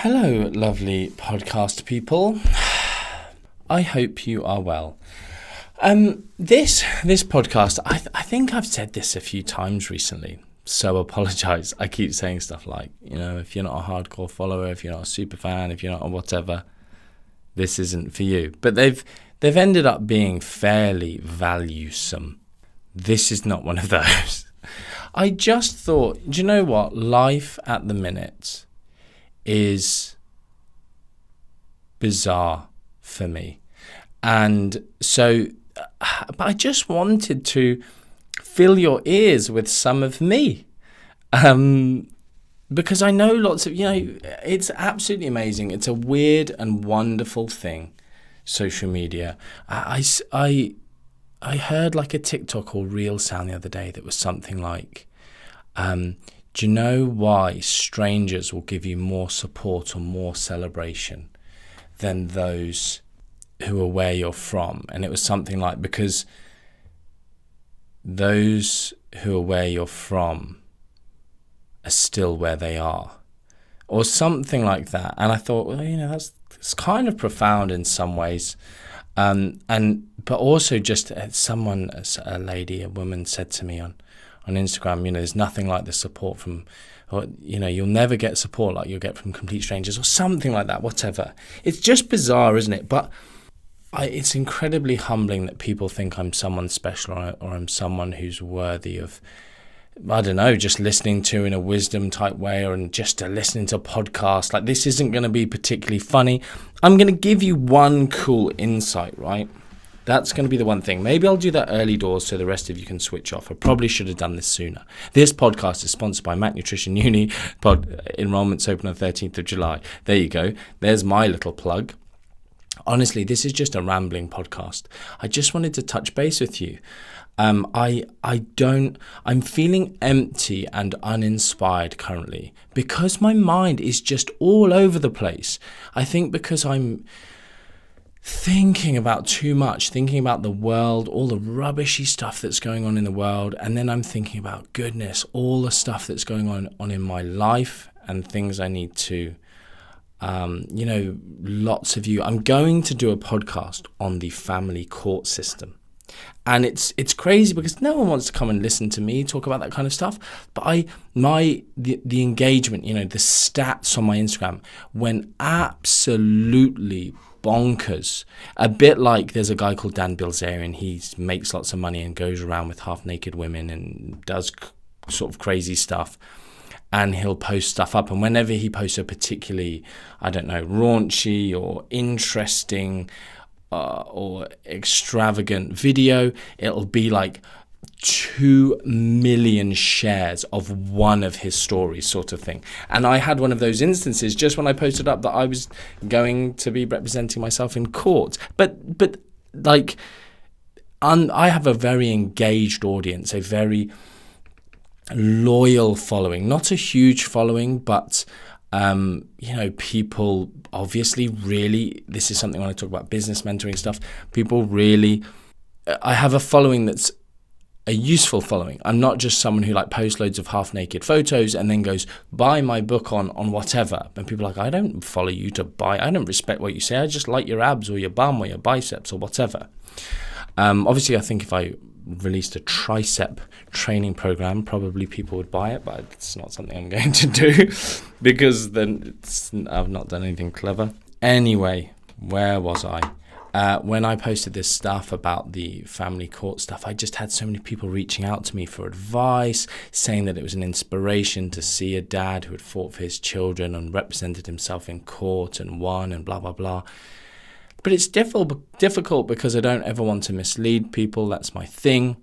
Hello, lovely podcast people. I hope you are well. This podcast, I think I've said this a few times recently, so apologise. I keep saying stuff like, if you're not a hardcore follower, if you're not a super fan, if you're not a whatever, this isn't for you. But they've ended up being fairly valuesome. This is not one of those. I just thought, do you know what? Life at the minute is bizarre for me. And so, but I just wanted to fill your ears with some of me. Because I know lots of, it's absolutely amazing. It's a weird and wonderful thing, social media. I heard like a TikTok or reel sound the other day that was something like, do you know why strangers will give you more support or more celebration than those who are where you're from? And it was something like, because those who are where you're from are still where they are, or something like that. And I thought, well, it's kind of profound in some ways. But also just a woman said to me on Instagram, there's nothing like the support from, or, you'll never get support like you'll get from complete strangers, or something like that, whatever. It's just bizarre, isn't it? But it's incredibly humbling that people think I'm someone special, or I'm someone who's worthy of, I don't know, just listening to in a wisdom type way, or just listening to a podcast. Like, this isn't going to be particularly funny. I'm going to give you one cool insight, right? That's going to be the one thing. Maybe I'll do that early doors so the rest of you can switch off. I probably should have done this sooner. This podcast is sponsored by Mac Nutrition Uni. Enrollments open on 13th of July. There you go. There's my little plug. Honestly, this is just a rambling podcast. I just wanted to touch base with you. I'm feeling empty and uninspired currently because my mind is just all over the place. I think because I'm thinking about too much, thinking about the world, all the rubbishy stuff that's going on in the world, and then I'm thinking about, goodness, all the stuff that's going on in my life and things I need to, lots of you. I'm going to do a podcast on the family court system. And it's crazy because no one wants to come and listen to me talk about that kind of stuff. But the engagement, the stats on my Instagram went absolutely bonkers. A bit like there's a guy called Dan Bilzerian. He makes lots of money and goes around with half-naked women and does sort of crazy stuff. And he'll post stuff up. And whenever he posts a particularly, raunchy or interesting or extravagant video, it'll be like 2 million shares of one of his stories, sort of thing. And I had one of those instances just when I posted up that I was going to be representing myself in court. But I have a very engaged audience, a very loyal following, not a huge following, but people obviously really, this is something when I talk about business mentoring stuff, I have a following that's a useful following. I'm not just someone who posts loads of half naked photos and then goes, buy my book on whatever. And people are like, I don't follow you to buy, I don't respect what you say, I just like your abs or your bum or your biceps or whatever. Obviously I think if I released a tricep training program, probably people would buy it, but it's not something I'm going to do because then I've not done anything clever. Anyway, where was I? When I posted this stuff about the family court stuff, I just had so many people reaching out to me for advice, saying that it was an inspiration to see a dad who had fought for his children and represented himself in court and won and blah, blah, blah. But it's difficult because I don't ever want to mislead people. That's my thing.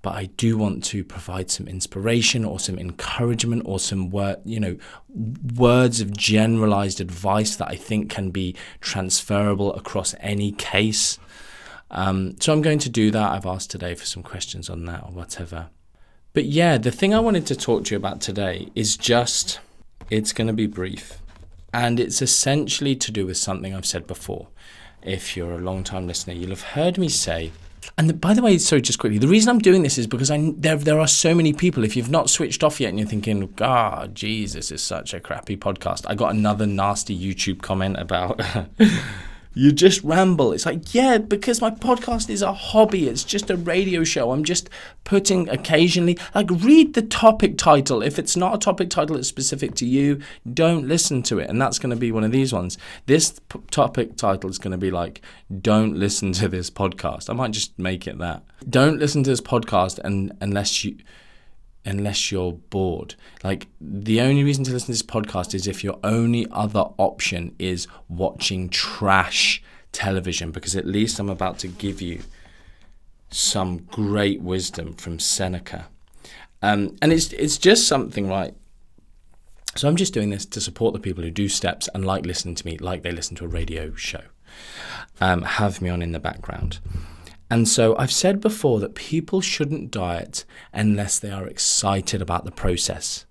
But I do want to provide some inspiration or some encouragement or some words of generalized advice that I think can be transferable across any case. So I'm going to do that. I've asked today for some questions on that or whatever. But yeah, the thing I wanted to talk to you about today is it's going to be brief. And it's essentially to do with something I've said before. If you're a long-time listener, you'll have heard me say And by the way, sorry, just quickly, the reason I'm doing this is because there are so many people, if you've not switched off yet and you're thinking, God, geez, this is such a crappy podcast. I got another nasty YouTube comment about, you just ramble. It's like, yeah, because my podcast is a hobby. It's just a radio show. I'm just putting occasionally, like, read the topic title. If it's not a topic title that's specific to you, don't listen to it. And that's going to be one of these ones. This topic title is going to be like, don't listen to this podcast. I might just make it that. Don't listen to this podcast unless you're bored. Like, the only reason to listen to this podcast is if your only other option is watching trash television, because at least I'm about to give you some great wisdom from Seneca. And it's just something, right? So I'm just doing this to support the people who do steps and like listening to me like they listen to a radio show. Have me on in the background. And so I've said before that people shouldn't diet unless they are excited about the process.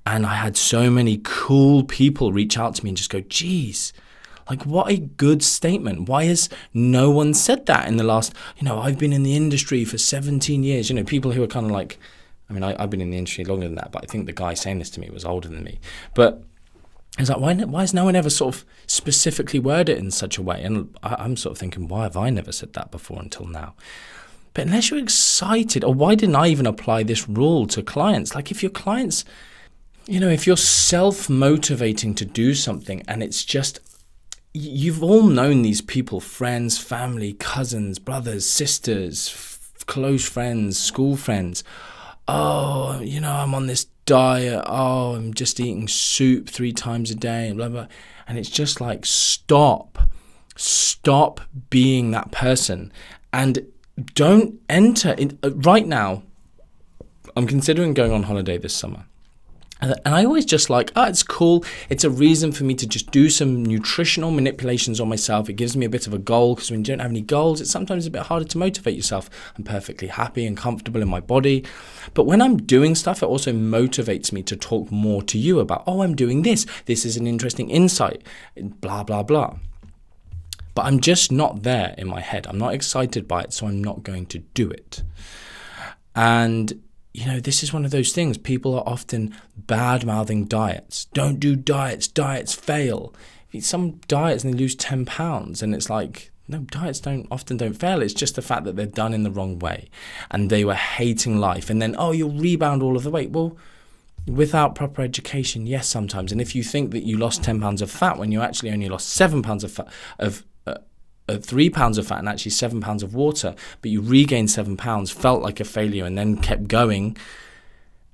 And I had so many cool people reach out to me and just go, geez, like, what a good statement. Why has no one said that in the last, I've been in the industry for 17 years. People who are kind of like, I've been in the industry longer than that, but I think the guy saying this to me was older than me. But it's like, why has no one ever sort of specifically worded it in such a way? And I'm sort of thinking, why have I never said that before until now? But unless you're excited, or why didn't I even apply this rule to clients? Like, if your clients, if you're self-motivating to do something and it's just, you've all known these people, friends, family, cousins, brothers, sisters, close friends, school friends. Oh, I'm on this diet. Oh, I'm just eating soup 3 times a day, and blah, blah. And it's just like, stop being that person, and don't enter in. Right now, I'm considering going on holiday this summer. And I always just like, it's cool. It's a reason for me to just do some nutritional manipulations on myself. It gives me a bit of a goal, because when you don't have any goals, it's sometimes a bit harder to motivate yourself. I'm perfectly happy and comfortable in my body. But when I'm doing stuff, it also motivates me to talk more to you about, I'm doing this. This is an interesting insight, blah, blah, blah. But I'm just not there in my head. I'm not excited by it, so I'm not going to do it. And this is one of those things. People are often bad-mouthing diets. Don't do diets. Diets fail. You eat some diets and they lose 10 pounds. And it's like, no, diets often don't fail. It's just the fact that they're done in the wrong way. And they were hating life. And then, you'll rebound all of the weight. Well, without proper education, yes, sometimes. And if you think that you lost 10 pounds of fat when you actually only lost 7 pounds of fat, 3 pounds of fat and actually 7 pounds of water, but you regained 7 pounds, felt like a failure, and then kept going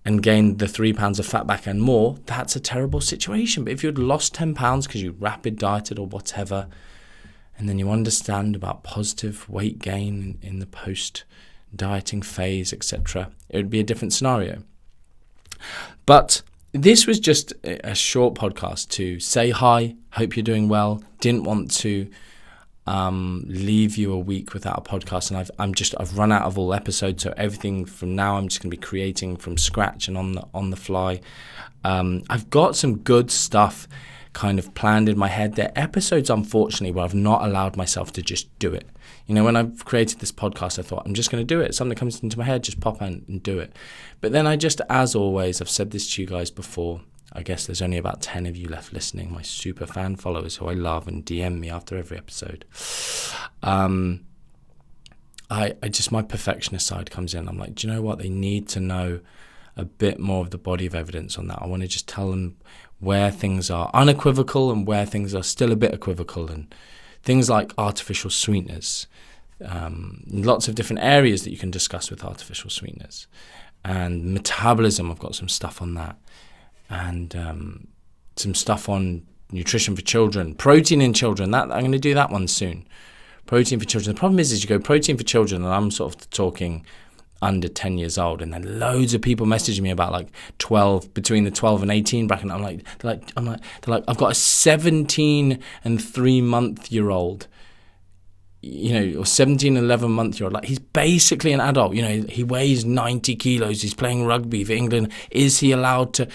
and gained the 3 pounds of fat back and more, that's a terrible situation. But if you'd lost 10 pounds because you rapid dieted or whatever, and then you understand about positive weight gain in the post-dieting phase, etc., it would be a different scenario. But this was just a short podcast to say hi, hope you're doing well. Didn't want to leave you a week without a podcast, and I've run out of all episodes, so everything from now I'm just going to be creating from scratch and on the fly. I've got some good stuff kind of planned in my head. There are episodes, unfortunately, where I've not allowed myself to just do it. When I've created this podcast, I thought, I'm just going to do it. Something comes into my head, just pop in and do it. But then as always, I've said this to you guys before, I guess there's only about 10 of you left listening, my super fan followers who I love and DM me after every episode. I just, my perfectionist side comes in. I'm like, do you know what? They need to know a bit more of the body of evidence on that. I want to just tell them where things are unequivocal and where things are still a bit equivocal, and things like artificial sweeteners. Lots of different areas that you can discuss with artificial sweeteners. And metabolism, I've got some stuff on that. And some stuff on nutrition for children, protein in children. That I'm going to do that one soon. Protein for children. The problem is you go protein for children, and I'm sort of talking under 10 years old, and then loads of people messaging me about like 12, between the 12 and 18 bracket. And they're like, I've got a 17 and 3-month-year-old, or 17 and 11-month-year-old, like, he's basically an adult. He weighs 90 kilos. He's playing rugby for England. Is he allowed to,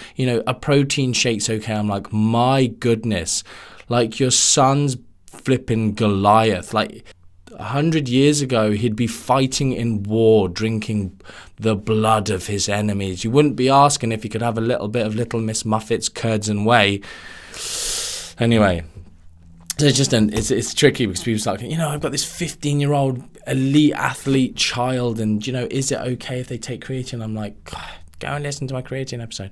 a protein shake's okay? I'm like, my goodness, like, your son's flipping Goliath. Like, 100 years ago, he'd be fighting in war, drinking the blood of his enemies. You wouldn't be asking if he could have a little bit of Little Miss Muffet's curds and whey. Anyway, so it's tricky because people's like, I've got this 15-year-old elite athlete child, and is it okay if they take creatine? I'm like, go and listen to my creatine episode.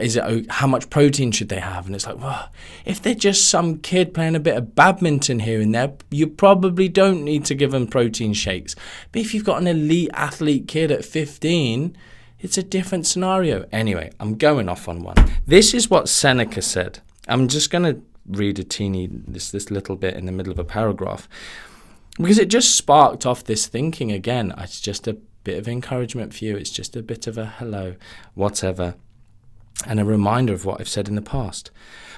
Is it how much protein should they have? And it's like, well, if they're just some kid playing a bit of badminton here and there, you probably don't need to give them protein shakes. But if you've got an elite athlete kid at 15, it's a different scenario. Anyway, I'm going off on one. This is what Seneca said. I'm just going to read this little bit in the middle of a paragraph, because it just sparked off this thinking again. It's just a bit of encouragement for you. It's just a bit of a hello, whatever, and a reminder of what I've said in the past.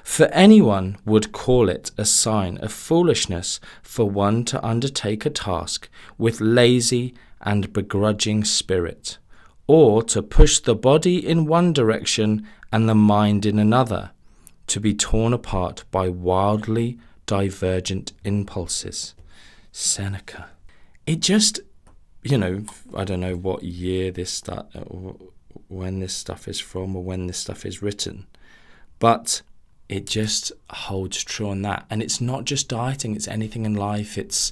For anyone would call it a sign of foolishness for one to undertake a task with lazy and begrudging spirit, or to push the body in one direction and the mind in another, to be torn apart by wildly divergent impulses. Seneca. It just, I don't know what year when this stuff is from or when this stuff is written, but it just holds true on that. And it's not just dieting, it's anything in life, it's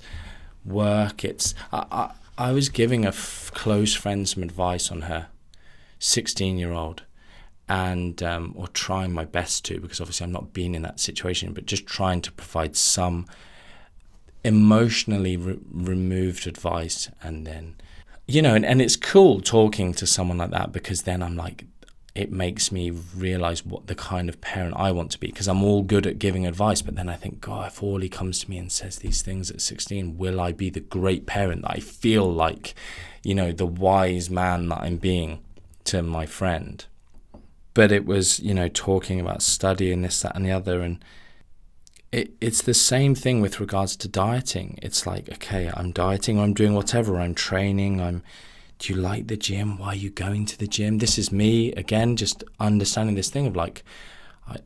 work, I was giving a close friend some advice on her 16-year-old, and or trying my best to, because obviously I'm not being in that situation, but just trying to provide some emotionally removed advice. And then and it's cool talking to someone like that, because then I'm like, it makes me realize what the kind of parent I want to be, because I'm all good at giving advice, but then I think, God, if Orly comes to me and says these things at 16, will I be the great parent that I feel like, the wise man that I'm being to my friend? But it was, talking about study and this, that, and the other, and it's the same thing with regards to dieting. It's like, okay, I'm dieting, or I'm doing whatever, I'm training, do you like the gym? Why are you going to the gym? This is me, again, just understanding this thing of like,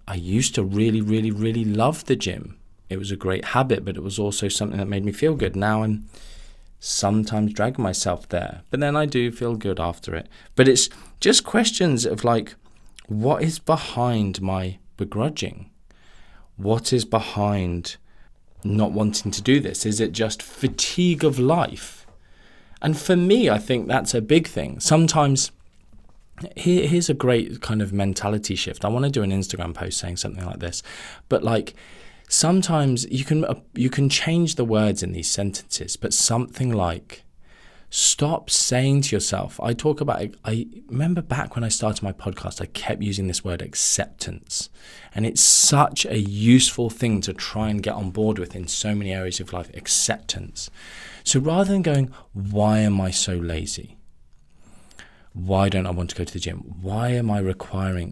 I used to really, really, really love the gym. It was a great habit, but it was also something that made me feel good. Now I'm sometimes dragging myself there, but then I do feel good after it. But it's just questions of like, what is behind my begrudging? What is behind not wanting to do this? Is it just fatigue of life? And for me, I think that's a big thing. Sometimes, here's a great kind of mentality shift. I want to do an Instagram post saying something like this, but like, sometimes you can change the words in these sentences, but something like, stop saying to yourself, I remember back when I started my podcast, I kept using this word acceptance. And it's such a useful thing to try and get on board with in so many areas of life, acceptance. So rather than going, why am I so lazy? Why don't I want to go to the gym? Why am I requiring,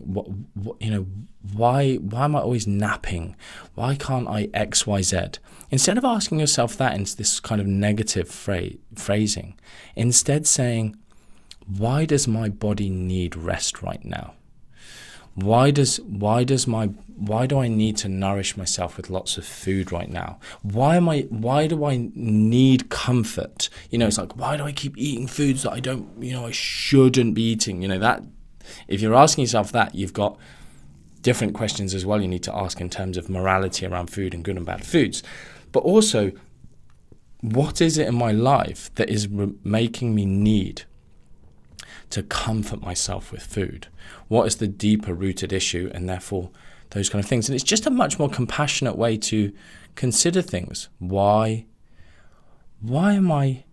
why am I always napping? Why can't I X, Y, Z? Instead of asking yourself that into this kind of negative phrasing, instead saying, why does my body need rest right now? Why do I need to nourish myself with lots of food right now? Why do I need comfort? It's like, why do I keep eating foods that I shouldn't be eating? That, if you're asking yourself that, you've got different questions as well you need to ask in terms of morality around food and good and bad foods. But also, what is it in my life that is making me need to comfort myself with food? What is the deeper rooted issue? And therefore, those kind of things. And it's just a much more compassionate way to consider things. Why am I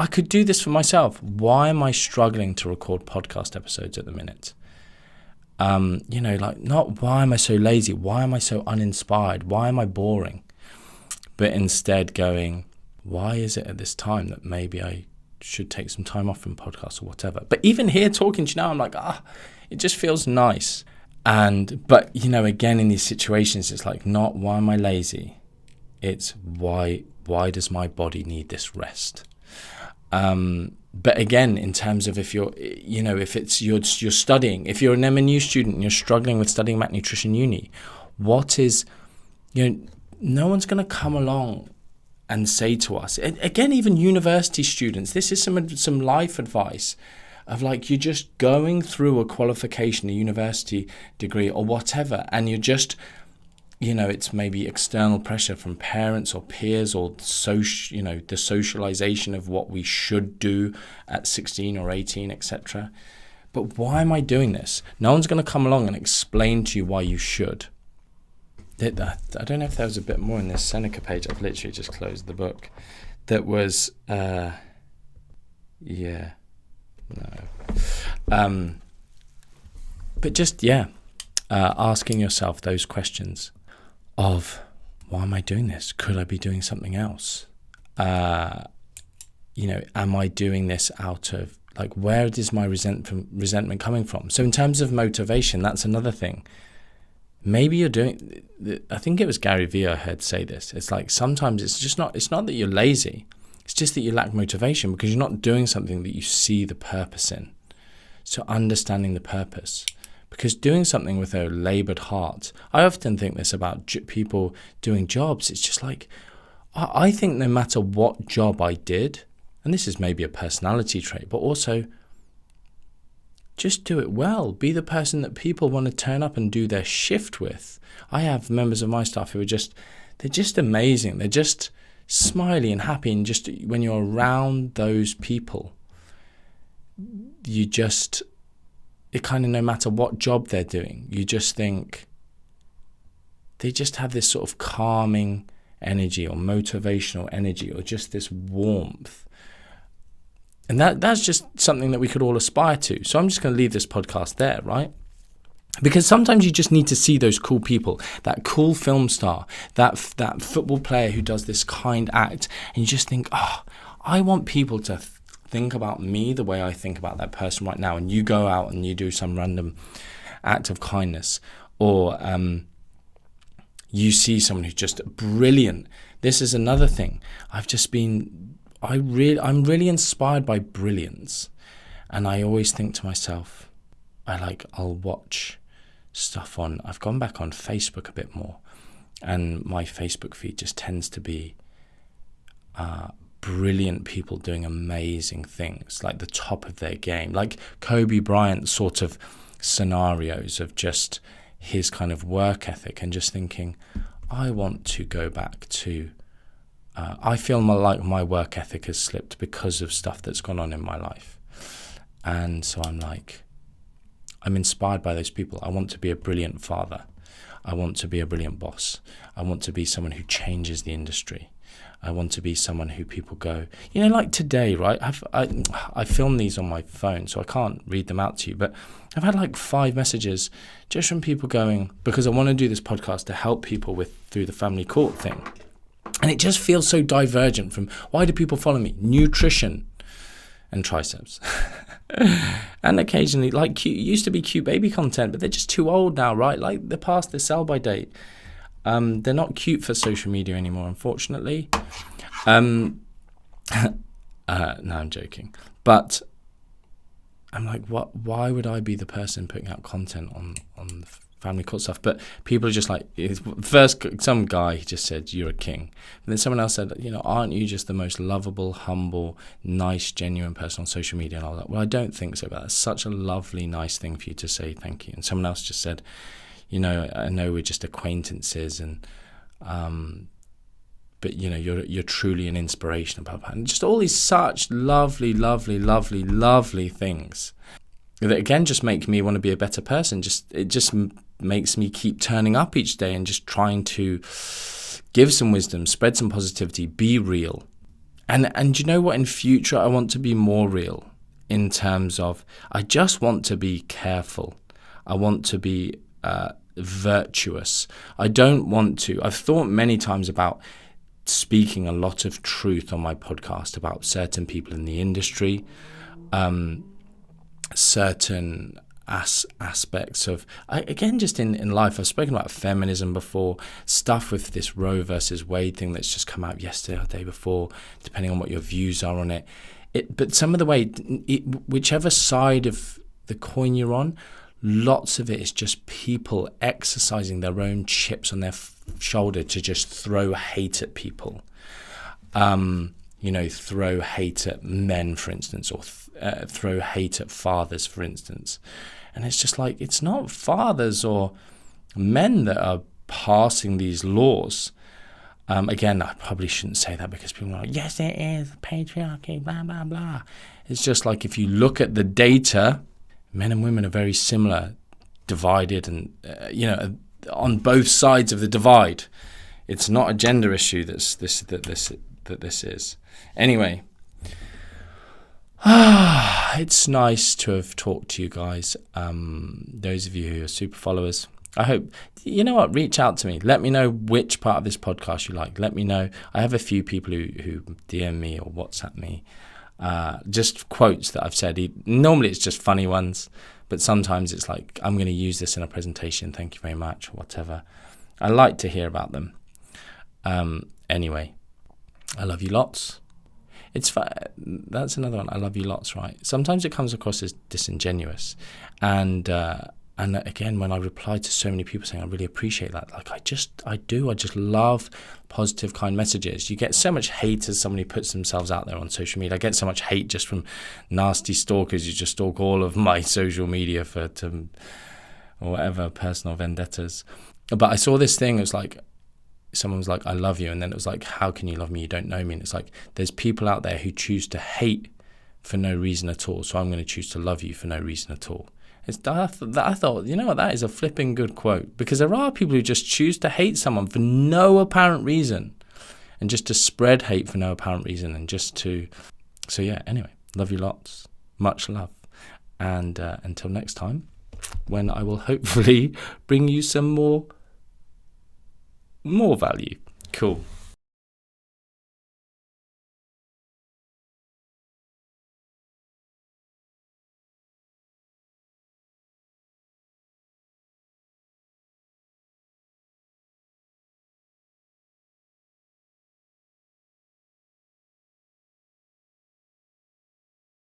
could do this for myself. Why am I struggling to record podcast episodes at the minute? Not why am I so lazy? Why am I so uninspired? Why am I boring? But instead going, why is it at this time that maybe I should take some time off from podcasts or whatever? But even here talking to you now, I'm like, it just feels nice. But again, in these situations, it's like, not why am I lazy? It's why does my body need this rest? But again, in terms of if you're studying, if you're an MNU student and you're struggling with studying macronutrition uni, no one's going to come along and say to us, again, even university students, this is some life advice of like, you're just going through a qualification, a university degree or whatever, and you're just, it's maybe external pressure from parents or peers or the socialization of what we should do at 16 or 18, etc. But why am I doing this? No one's going to come along and explain to you why you should. I don't know if there was a bit more in this Seneca page. I've literally just closed the book. That was, but just, asking yourself those questions of, why am I doing this? Could I be doing something else? Am I doing this out of, like, where is my resentment coming from? So in terms of motivation, that's another thing. Maybe you're doing, I think it was Gary Vee I heard say this. It's like, sometimes it's not that you're lazy. It's just that you lack motivation because you're not doing something that you see the purpose in. So understanding the purpose. Because doing something with a labored heart, I often think this about people doing jobs. It's just like, I think no matter what job I did, and this is maybe a personality trait, but also just do it well. Be the person that people want to turn up and do their shift with. I have members of my staff who they're just amazing. They're just smiley and happy. And just when you're around those people, it kind of, no matter what job they're doing, you just think they just have this sort of calming energy or motivational energy or just this warmth. And that's just something that we could all aspire to. So I'm just going to leave this podcast there, right? Because sometimes you just need to see those cool people, that cool film star, that football player who does this kind act, and you just think, I want people to think about me the way I think about that person right now. And you go out and you do some random act of kindness, or you see someone who's just brilliant. This is another thing. I'm really inspired by Brilliance, and I always think to myself, I'll watch stuff I've gone back on Facebook a bit more, and my Facebook feed just tends to be brilliant people doing amazing things, like the top of their game, like Kobe Bryant sort of scenarios of just his kind of work ethic, and just thinking, I want to go back to I feel like my work ethic has slipped because of stuff that's gone on in my life. And so I'm inspired by those people. I want to be a brilliant father. I want to be a brilliant boss. I want to be someone who changes the industry. I want to be someone who people go, like today, right? I film these on my phone, so I can't read them out to you, but I've had like 5 messages just from people going, because I want to do this podcast to help people through the family court thing. And it just feels so divergent from, why do people follow me? Nutrition and triceps. And occasionally, like, cute, used to be cute baby content, but they're just too old now, right? Like, they're past their sell-by date. They're not cute for social media anymore, unfortunately. No, I'm joking. But I'm like, why would I be the person putting out content on the family court stuff? But people are just like, first, some guy just said, you're a king. And then someone else said, aren't you just the most lovable, humble, nice, genuine person on social media? And I was like, well, I don't think so, but that's such a lovely, nice thing for you to say, thank you. And someone else just said, I know we're just acquaintances, and but you're truly an inspiration, and just all these such lovely, lovely, lovely, lovely things that again just make me want to be a better person. It just makes me keep turning up each day and just trying to give some wisdom, spread some positivity, be real. And you know what? In future, I want to be more real in terms of, I just want to be careful. I want to be virtuous. I don't want to. I've thought many times about speaking a lot of truth on my podcast about certain people in the industry, certain aspects of, again, just in life. I've spoken about feminism before, stuff with this Roe versus Wade thing that's just come out yesterday or the day before, depending on what your views are on it. But some of the way, whichever side of the coin you're on, lots of it is just people exercising their own chips on their shoulder to just throw hate at people. throw hate at men, for instance, or throw hate at fathers, for instance. And it's just like, it's not fathers or men that are passing these laws. Again, I probably shouldn't say that because people are like, yes, it is, patriarchy, blah, blah, blah. It's just like, if you look at the data, men and women are very similar, divided and, on both sides of the divide. It's not a gender issue that this is. Anyway, it's nice to have talked to you guys. Those of you who are super followers, I hope, reach out to me. Let me know which part of this podcast you like. Let me know. I have a few people who DM me or WhatsApp me, just quotes that I've said. Normally it's just funny ones, but sometimes it's like, I'm going to use this in a presentation. Thank you very much, or whatever. I like to hear about them. Anyway, I love you lots. That's another one. I love you lots, right? Sometimes it comes across as disingenuous. And again, when I reply to so many people saying, I really appreciate that. Like, I just love positive, kind messages. You get so much hate as somebody puts themselves out there on social media. I get so much hate just from nasty stalkers who just stalk all of my social media or whatever, personal vendettas. But I saw this thing, it was like, someone was like, I love you. And then it was like, how can you love me? You don't know me. And it's like, there's people out there who choose to hate for no reason at all. So I'm going to choose to love you for no reason at all. I thought, that is a flipping good quote, because there are people who just choose to hate someone for no apparent reason, and just to spread hate for no apparent reason, and anyway, love you lots. Much love. And until next time, when I will hopefully bring you some more value. Cool.